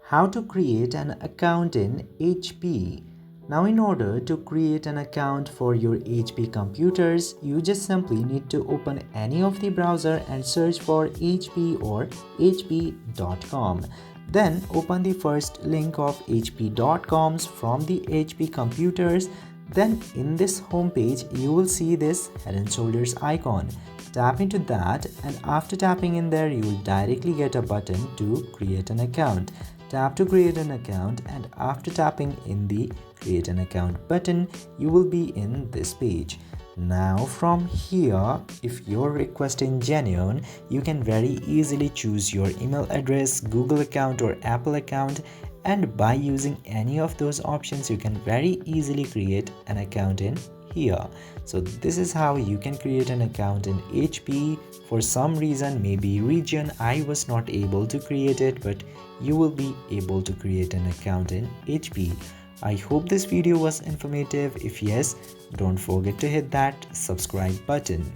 How to create an account in HP. Now in order to create an account for your HP computers, you just simply need to open any of the browser and search for HP or hp.com. Then open the first link of hp.coms from the HP computers. Then in this homepage, you will see this Head and Shoulders icon. Tap into that, and after tapping in there, you will directly get a button to create an account. Tap to create an account, and after tapping in the create an account button, you will be in this page. Now from here, if your request is genuine, you can very easily choose your email address, Google account or Apple account, and by using any of those options you can very easily create an account in here. So this is how you can create an account in HP. For some reason, maybe region, I was not able to create it, but you will be able to create an account in HP. I hope this video was informative. If yes, don't forget to hit that subscribe button.